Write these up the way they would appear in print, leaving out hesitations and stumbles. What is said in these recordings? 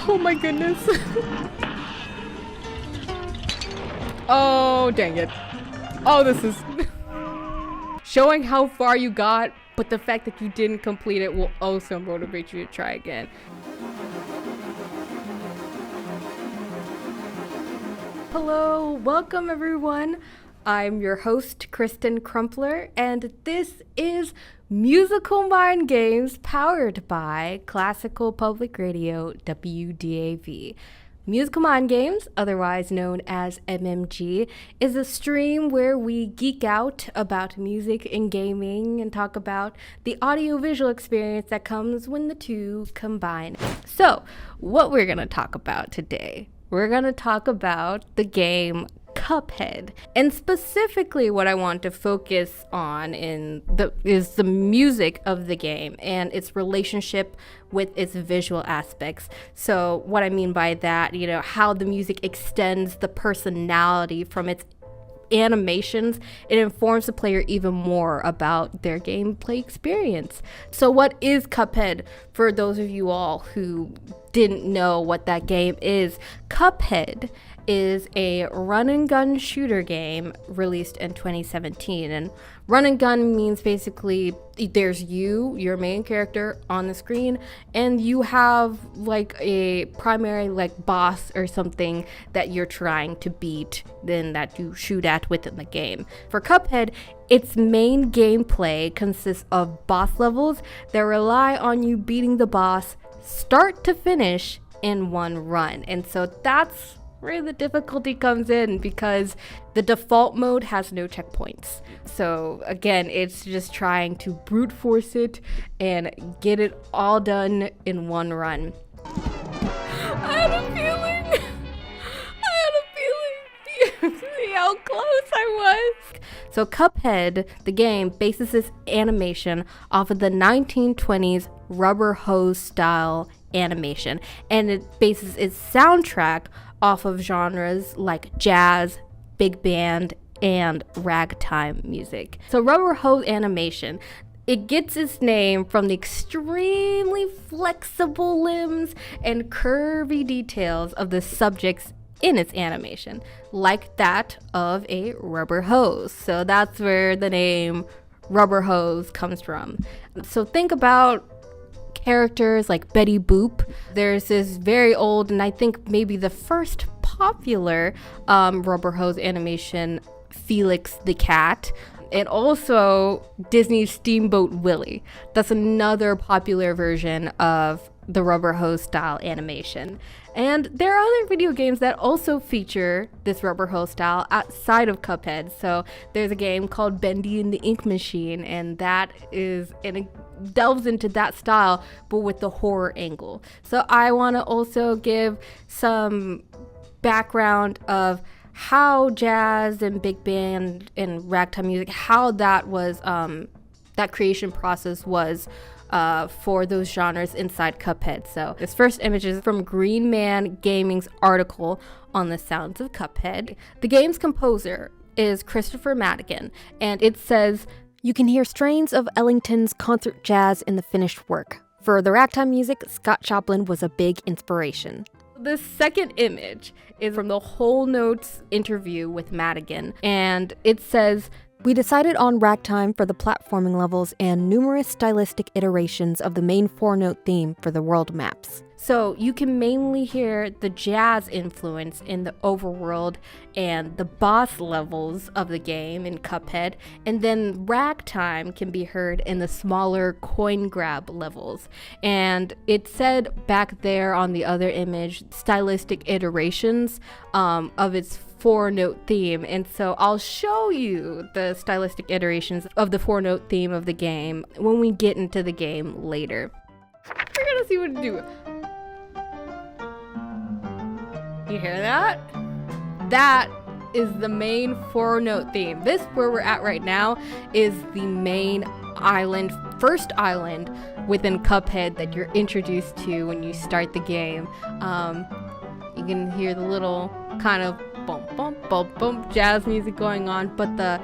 Oh my goodness. Oh, dang it. Oh, this is showing how far you got, but the fact that you didn't complete it will also motivate you to try again. Hello, welcome everyone. I'm your host, Christen Crumpler, and this is Musical Mind Games powered by Classical Public Radio, WDAV. Musical Mind Games, otherwise known as MMG, is a stream where we geek out about music and gaming and talk about the audiovisual experience that comes when the two combine. So, what we're going to talk about today, we're going to talk about the game Cuphead, and specifically what I want to focus on is the music of the game and its relationship with its visual aspects. So what I mean by that, how the music extends the personality from its animations. It informs the player even more about their gameplay experience. So what is Cuphead? For those of you all who didn't know what that game is, Cuphead is a run and gun shooter game released in 2017. And run and gun means basically there's your main character on the screen, and you have like a primary like boss or something that you're trying to beat, then that you shoot at within the game. For Cuphead, its main gameplay consists of boss levels that rely on you beating the boss start to finish in one run. And so that's where the difficulty comes in, because the default mode has no checkpoints. So again, it's just trying to brute force it and get it all done in one run. I had a feeling. See how close I was. So Cuphead, the game, bases its animation off of the 1920s rubber hose style animation, and it bases its soundtrack off of genres like jazz, big band, and ragtime music. So rubber hose animation, it gets its name from the extremely flexible limbs and curvy details of the subjects in its animation, like that of a rubber hose. So that's where the name rubber hose comes from. So think about characters like Betty Boop. There's this very old, and I think maybe the first popular rubber hose animation, Felix the Cat, and also Disney's Steamboat Willie. That's another popular version of the rubber hose style animation. And there are other video games that also feature this rubber hose style outside of Cuphead. So there's a game called Bendy and the Ink Machine, and it delves into that style, but with the horror angle. So I want to also give some background of how jazz and big band and ragtime music, how that was, that creation process was for those genres inside Cuphead. So this first image is from Green Man Gaming's article on the sounds of Cuphead. The game's composer is Christopher Madigan, and it says, "You can hear strains of Ellington's concert jazz in the finished work. For the ragtime music, Scott Joplin was a big inspiration." The second image is from the Whole Notes interview with Madigan, and it says, "We decided on ragtime for the platforming levels and numerous stylistic iterations of the main four-note theme for the world maps." So you can mainly hear the jazz influence in the overworld and the boss levels of the game in Cuphead, and then ragtime can be heard in the smaller coin grab levels. And it said back there on the other image, stylistic iterations of its four-note theme, and so I'll show you the stylistic iterations of the four-note theme of the game when we get into the game later. We're gonna see what to do. You hear that? That is the main four-note theme. This, where we're at right now, is the main island, first island within Cuphead that you're introduced to when you start the game. You can hear the little kind of bump, bump, bump, bump jazz music going on, but the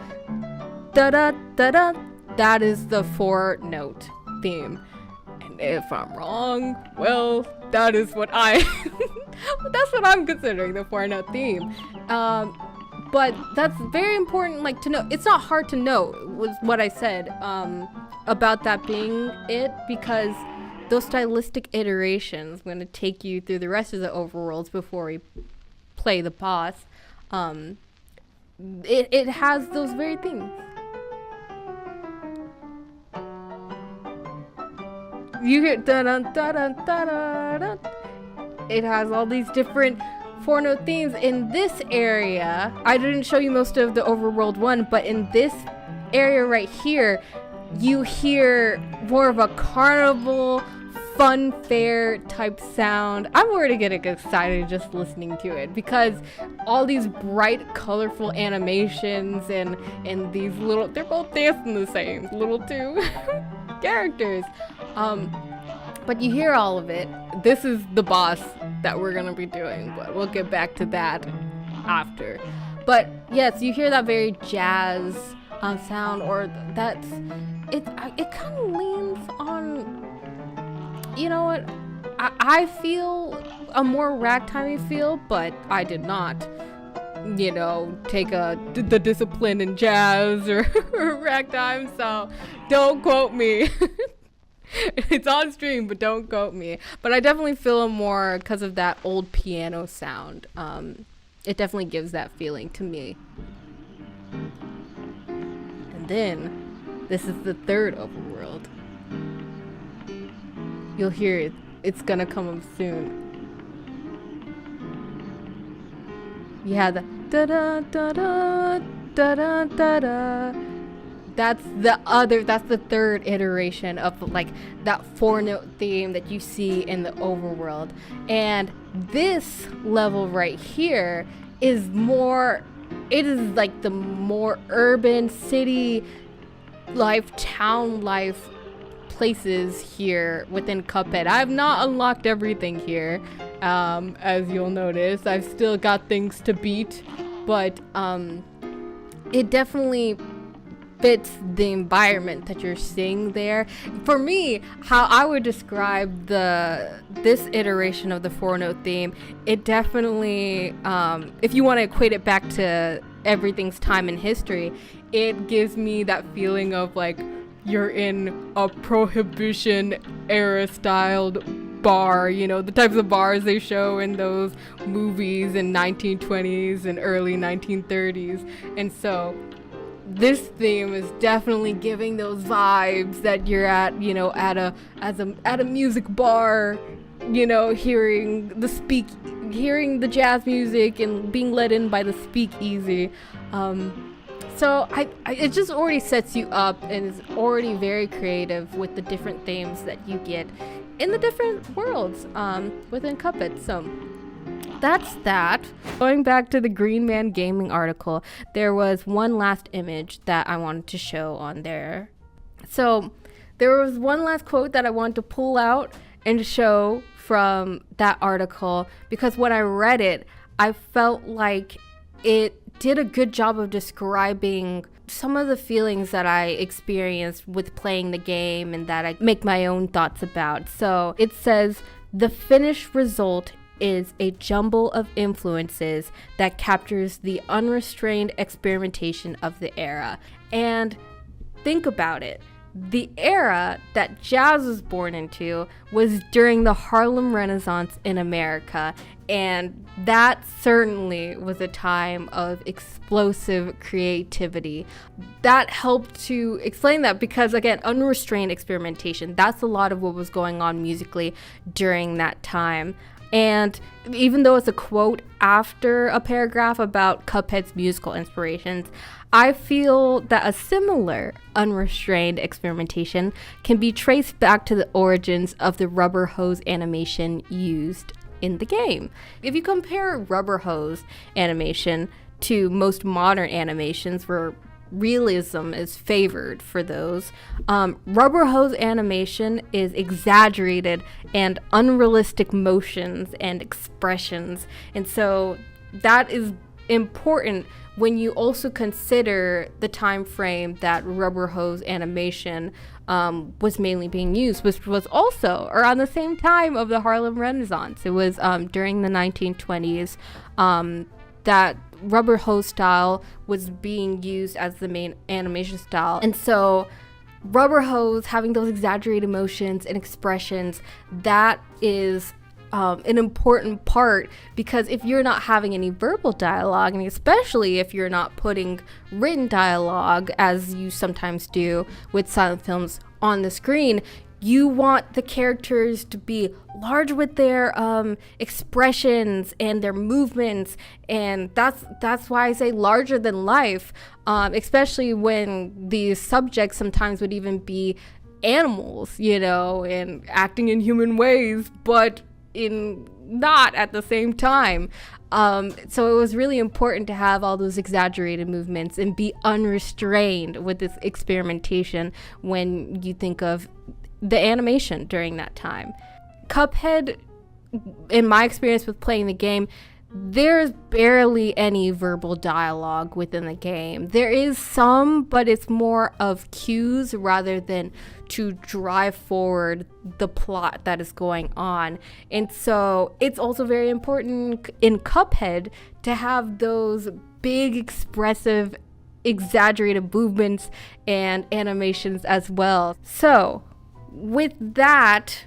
da-da, that is the four-note theme. And if I'm wrong, well, that is what I that's what I'm considering the 4-note theme. But that's very important, like, to know. It's not hard to know, was what I said, about that being it, because those stylistic iterations, I'm going to take you through the rest of the overworlds before we play the boss. It has those very things. You hear da-dun-da-dun-da-dun-dun. It has all these different 4-note themes. In this area, I didn't show you most of the overworld one, but in this area right here, you hear more of a carnival, fun fair type sound. I'm already getting excited just listening to it, because all these bright, colorful animations and these little, they're both dancing the same, little two characters. But you hear all of it. This is the boss that we're gonna be doing, but we'll get back to that after. But yes, you hear that very jazz sound, or that's it kind of leans on, you know what, I feel a more ragtimey feel, but I did not, you know, take the discipline in jazz or ragtime, so don't quote me. It's on stream, but don't quote me. But I definitely feel more because of that old piano sound. It definitely gives that feeling to me. And then, this is the third overworld. You'll hear it. It's gonna come up soon. You have the da-da-da-da, da-da-da-da. That's the third iteration of, like, that 4-note theme that you see in the overworld. And this level right here is more, it is like the more urban city life, town life places here within Cuphead. I have not unlocked everything here, as you'll notice. I've still got things to beat, but it definitely fits the environment that you're seeing there. For me, how I would describe this iteration of the 4-note theme, it definitely, if you want to equate it back to everything's time in history, it gives me that feeling of like you're in a Prohibition era styled bar, you know, the types of bars they show in those movies in 1920s and early 1930s. And so this theme is definitely giving those vibes that you're at, you know, at a music bar, you know, hearing the jazz music and being led in by the speakeasy. So it just already sets you up and is already very creative with the different themes that you get in the different worlds within Cuphead. So that's that. Going back to the Green Man Gaming article, there was one last image that I wanted to show on there. So there was one last quote that I wanted to pull out and show from that article, because when I read it, I felt like it did a good job of describing some of the feelings that I experienced with playing the game and that I make my own thoughts about. So it says, the finished result is a jumble of influences that captures the unrestrained experimentation of the era. And think about it. The era that jazz was born into was during the Harlem Renaissance in America, and that certainly was a time of explosive creativity. That helped to explain that, because again, unrestrained experimentation, that's a lot of what was going on musically during that time. And even though it's a quote after a paragraph about Cuphead's musical inspirations, I feel that a similar unrestrained experimentation can be traced back to the origins of the rubber hose animation used in the game. If you compare rubber hose animation to most modern animations where realism is favored for those, rubber hose animation is exaggerated and unrealistic motions and expressions, and so that is important when you also consider the time frame that rubber hose animation was mainly being used, which was also around the same time of the Harlem Renaissance. It was during the 1920s that rubber hose style was being used as the main animation style. And so rubber hose, having those exaggerated emotions and expressions, that is an important part, because if you're not having any verbal dialogue, and especially if you're not putting written dialogue, as you sometimes do with silent films, on the screen, you want the characters to be large with their expressions and their movements, and that's why I say larger than life, especially when these subjects sometimes would even be animals, and acting in human ways, but in not at the same time. So it was really important to have all those exaggerated movements and be unrestrained with this experimentation when you think of the animation during that time. Cuphead, in my experience with playing the game, there's barely any verbal dialogue within the game. There is some, but it's more of cues rather than to drive forward the plot that is going on. And so it's also very important in Cuphead to have those big, expressive, exaggerated movements and animations as well. So with that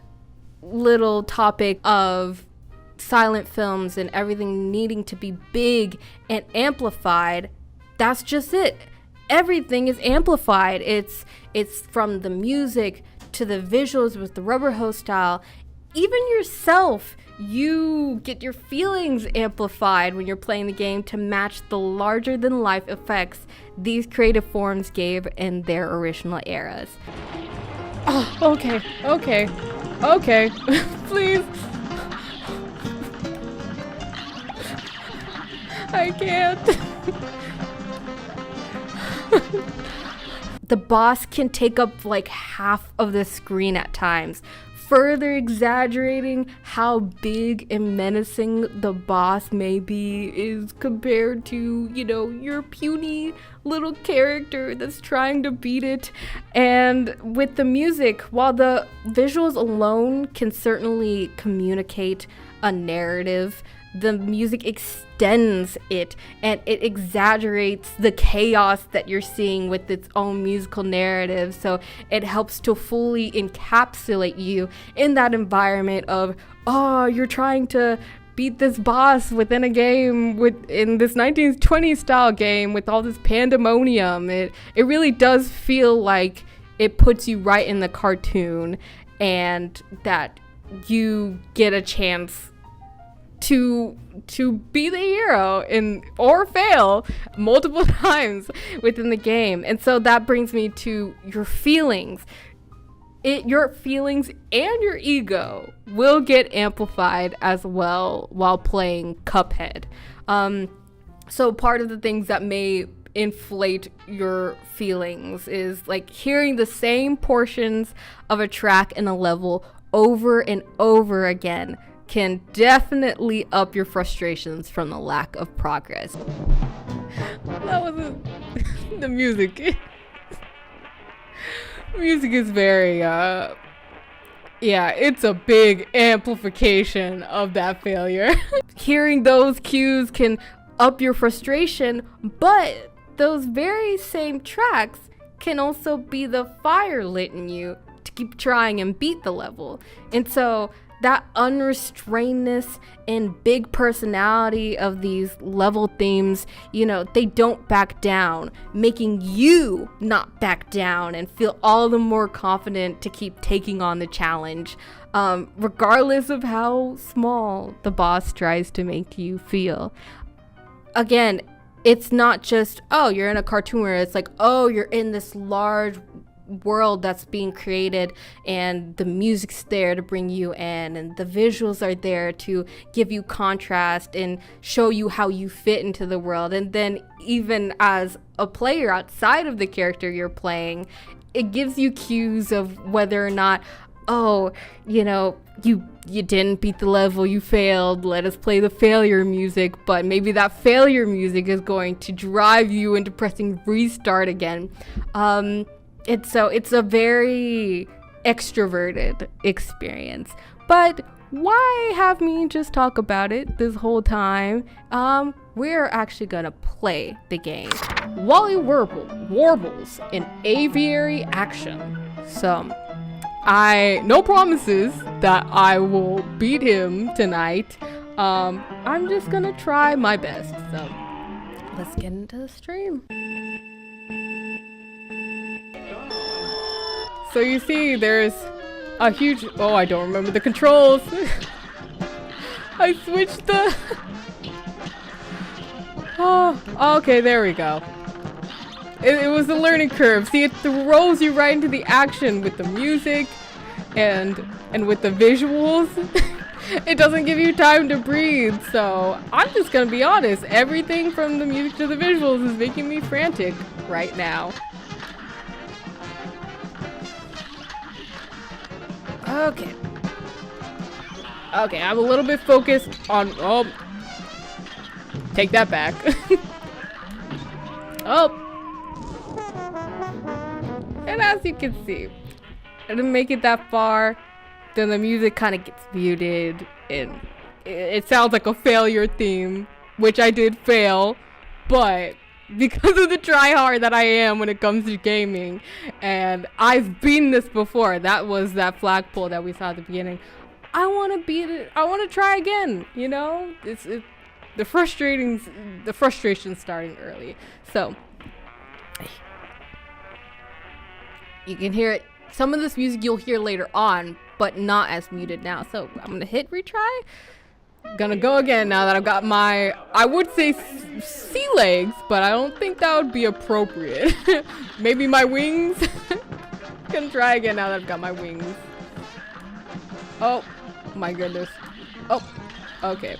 little topic of silent films and everything needing to be big and amplified, that's just it. Everything is amplified. It's from the music to the visuals with the rubber hose style. Even yourself, you get your feelings amplified when you're playing the game to match the larger than life effects these creative forms gave in their original eras. Oh, okay. Please. I can't. The boss can take up like half of the screen at times, further exaggerating how big and menacing the boss may be is compared to, your puny little character that's trying to beat it. And with the music, while the visuals alone can certainly communicate a narrative, the music extends it, and it exaggerates the chaos that you're seeing with its own musical narrative. So it helps to fully encapsulate you in that environment of, you're trying to beat this boss within a game in this 1920s style game with all this pandemonium. It really does feel like it puts you right in the cartoon, and that you get a chance to be the hero or fail multiple times within the game. And so that brings me to your feelings. Your feelings and your ego will get amplified as well while playing Cuphead. So part of the things that may inflate your feelings is like hearing the same portions of a track in a level over and over again can definitely up your frustrations from the lack of progress. That was the music. Music is very, it's a big amplification of that failure. Hearing those cues can up your frustration, but those very same tracks can also be the fire lit in you to keep trying and beat the level. And so that unrestrainedness and big personality of these level themes, they don't back down, making you not back down and feel all the more confident to keep taking on the challenge, regardless of how small the boss tries to make you feel. Again, it's not just, you're in a cartoon where it's like, you're in this large world that's being created and the music's there to bring you in and the visuals are there to give you contrast and show you how you fit into the world. And then even as a player outside of the character you're playing, it gives you cues of whether or not, you didn't beat the level, you failed, let us play the failure music. But maybe that failure music is going to drive you into pressing restart again. It's a very extroverted experience. But why have me just talk about it this whole time? We're actually gonna play the game. Wally warbles in aviary action. So, no promises that I will beat him tonight. I'm just gonna try my best. So, let's get into the stream. So you see, there's a huge... Oh, I don't remember the controls. I switched the... Oh, okay, there we go. It was a learning curve. See, it throws you right into the action with the music and with the visuals. It doesn't give you time to breathe. So I'm just gonna be honest. Everything from the music to the visuals is making me frantic right now. Okay. Okay, I'm a little bit focused on... Oh. Take that back. Oh. And as you can see, I didn't make it that far. Then the music kind of gets muted. And it sounds like a failure theme, which I did fail. But... because of the tryhard that I am when it comes to gaming, and I've beaten this before. That was that flagpole that we saw at the beginning. I want to beat it. I want to try again. You know, the frustration's starting early. So you can hear it. Some of this music you'll hear later on, but not as muted now. So I'm gonna hit retry. Gonna go again now that I've got my, I would say sea legs, but I don't think that would be appropriate. Maybe my wings? Gonna try again now that I've got my wings. Oh, my goodness. Oh, okay.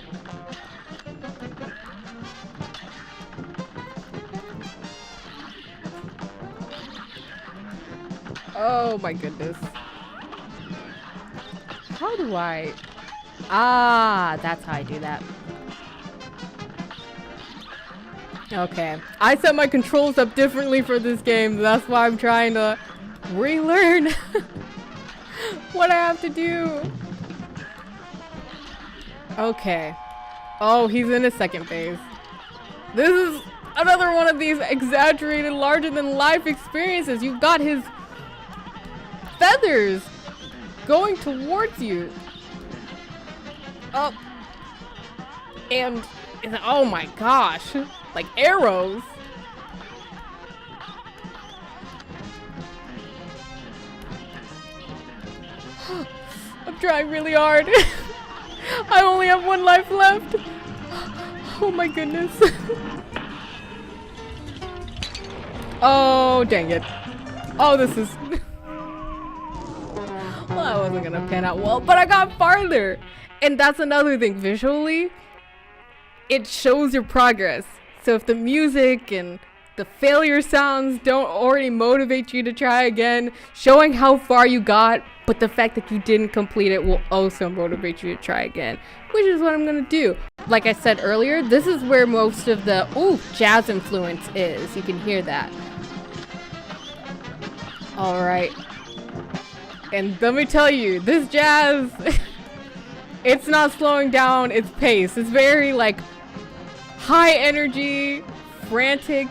Oh my goodness. How do I... Ah, that's how I do that. Okay. I set my controls up differently for this game. That's why I'm trying to relearn what I have to do. Okay. Oh, he's in his second phase. This is another one of these exaggerated, larger-than-life experiences. You've got his feathers going towards you. Oh, and oh my gosh, like arrows. I'm trying really hard. I only have one life left. Oh my goodness. Oh, dang it. Oh, this is... Well, I wasn't gonna pan out well, but I got farther. And that's another thing, visually, it shows your progress. So if the music and the failure sounds don't already motivate you to try again, showing how far you got, but the fact that you didn't complete it will also motivate you to try again, which is what I'm gonna do. Like I said earlier, this is where most of the jazz influence is. You can hear that. Alright. And let me tell you, this jazz... It's not slowing down its pace. It's very, like, high energy, frantic.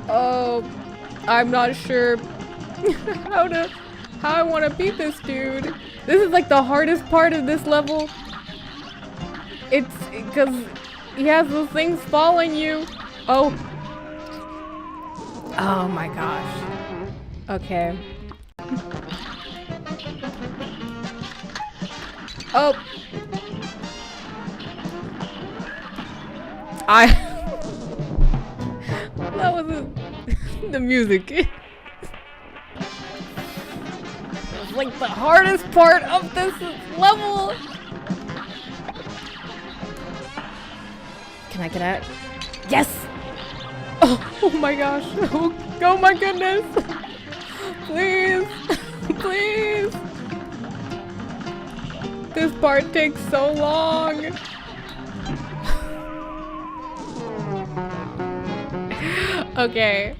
Oh, I'm not sure how I want to beat this dude. This is, like, the hardest part of this level. It's because he has those things following you. Oh. Oh my gosh. Okay. Oh. That wasn't the music. It was like the hardest part of this level. Can I get out? Yes! Oh my gosh. Oh my goodness. Please. Please. This part takes so long. Okay.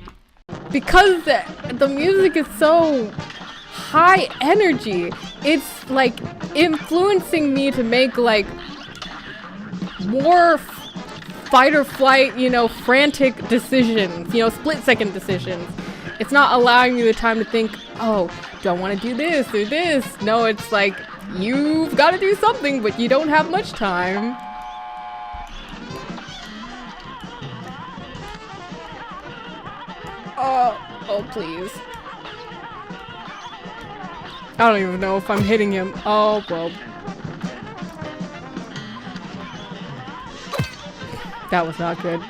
Because the music is so high energy, it's like influencing me to make like more fight or flight, frantic decisions, split-second decisions. It's not allowing me the time to think, oh, do I want to do this or this? No, it's like, you've got to do something, but you don't have much time. Oh, please. I don't even know if I'm hitting him. Oh, well. That was not good.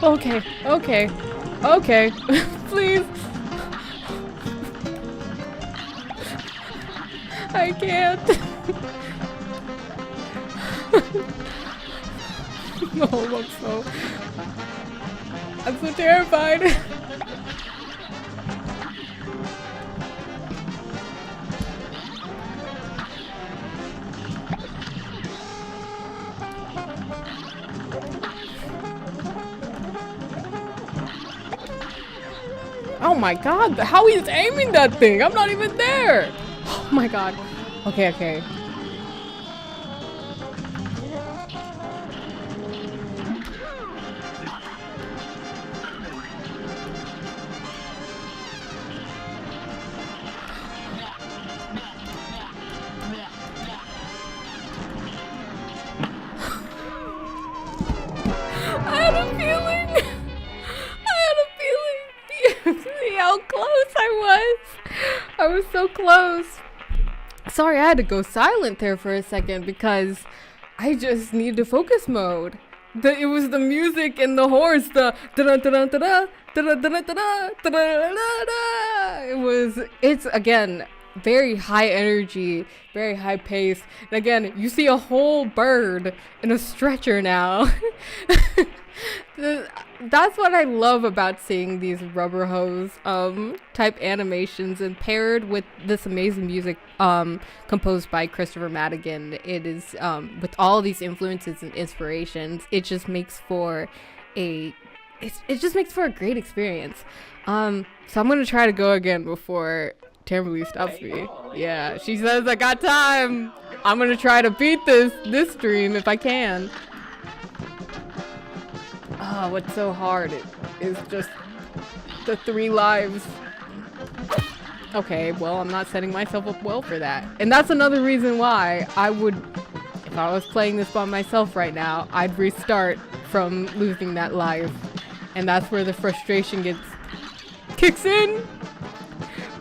Oh, okay. Please. I can't. No, I'm so terrified. Oh my god, how he's aiming that thing! I'm not even there! Oh my god. Okay. I had a feeling. See how close I was. I was so close. Sorry, I had to go silent there for a second because I just needed to focus mode. It was the music and the horns, the da-da-da-da-da-da, da-da-da-da-da, da-da-da-da-da. It's again very high energy, very high pace. And again, you see a whole bird in a stretcher now. That's what I love about seeing these rubber hose type animations, and paired with this amazing music composed by Christopher Madigan. It is with all these influences and inspirations, it just makes for a great experience. So I'm gonna try to go again before Tamberly stops me. Yeah, she says I got time. I'm gonna try to beat this stream if I can. Oh, what's so hard is just the 3 lives. Okay, well, I'm not setting myself up well for that. And that's another reason why I would, if I was playing this by myself right now, I'd restart from losing that life. And that's where the frustration kicks in.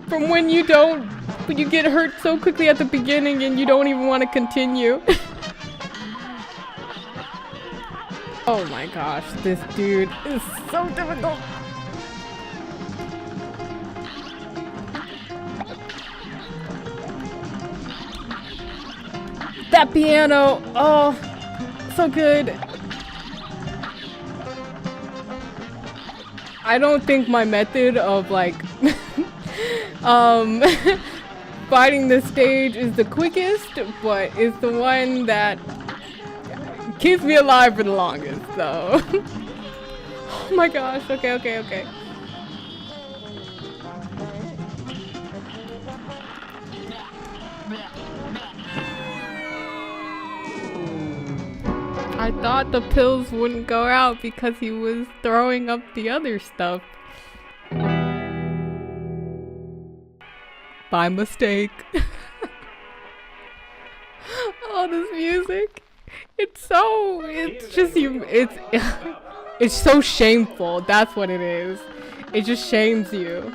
From when you get hurt so quickly at the beginning and you don't even want to continue. Oh my gosh, this dude is so difficult. That piano, oh, so good. I don't think my method of like fighting this stage is the quickest, but it's the one that keeps me alive for the longest, so. Oh my gosh, okay. I thought the pills wouldn't go out because he was throwing up the other stuff. By mistake. Oh, this music. It's so shameful. That's what it is. It just shames you.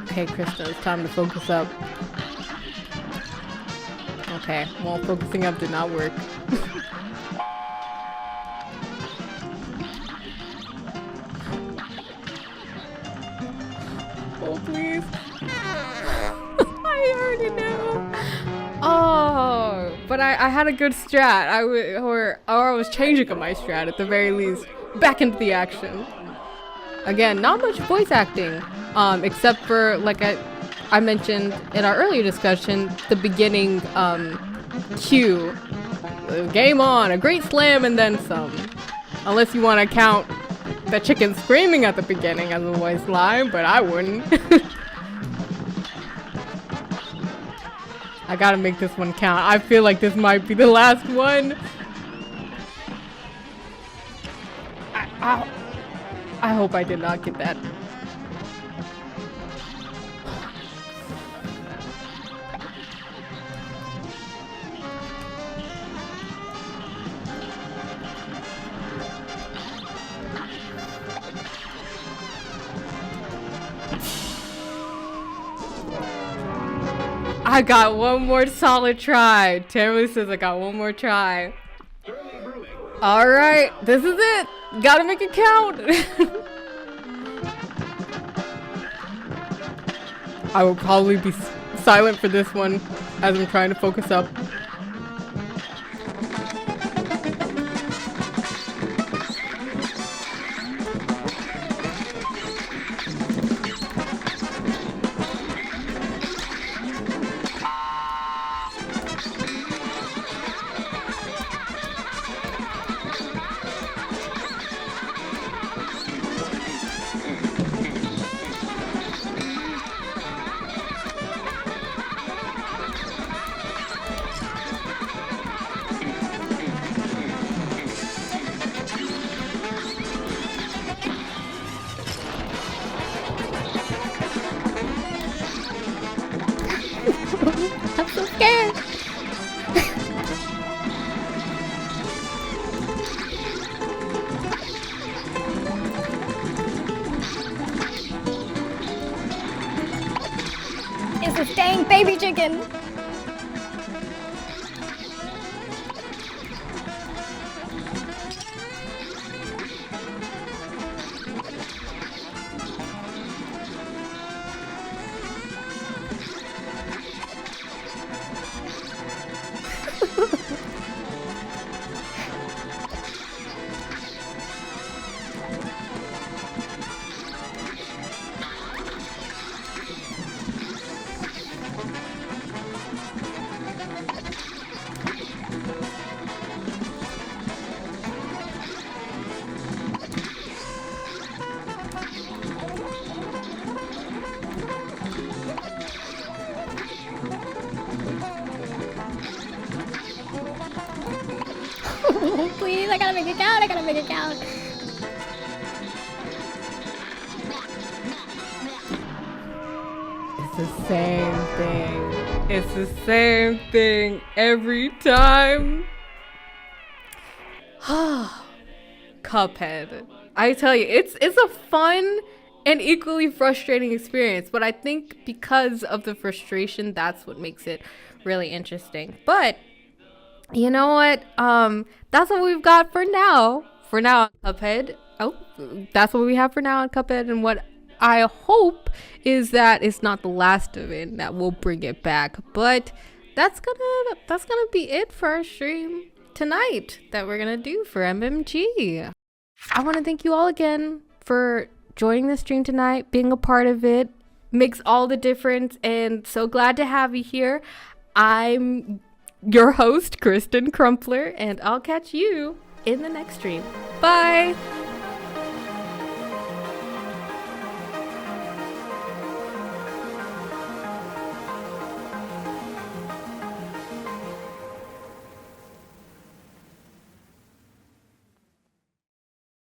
Okay, Christen, it's time to focus up. Okay, well, focusing up did not work. Oh, please. I already know. Oh, but but I had a good strat. Or I was changing up my strat at the very least. Back into the action. Again, not much voice acting, except for, like I mentioned in our earlier discussion, the beginning cue. Game on, a great slam and then some. Unless you want to count the chicken screaming at the beginning as a voice line, but I wouldn't. I gotta make this one count. I feel like this might be the last one. I hope I did not get that. I got one more solid try. Tammy says I got one more try. Alright, this is it. Gotta make it count. I will probably be silent for this one as I'm trying to focus up. I'm so scared. It's a dang baby chicken. Please, I gotta make it count. I gotta make it count. It's the same thing. It's the same thing every time. Cuphead. I tell you, it's a fun and equally frustrating experience, but I think because of the frustration, that's what makes it really interesting. But you know what? That's what we've got for now. For now, Cuphead. Oh, that's what we have for now on Cuphead. And what I hope is that it's not the last of it, that we'll bring it back. But that's gonna be it for our stream tonight that we're gonna do for MMG. I want to thank you all again for joining the stream tonight, being a part of it. Makes all the difference, and so glad to have you here. I'm your host, Christen Crumpler, and I'll catch you in the next stream. Bye!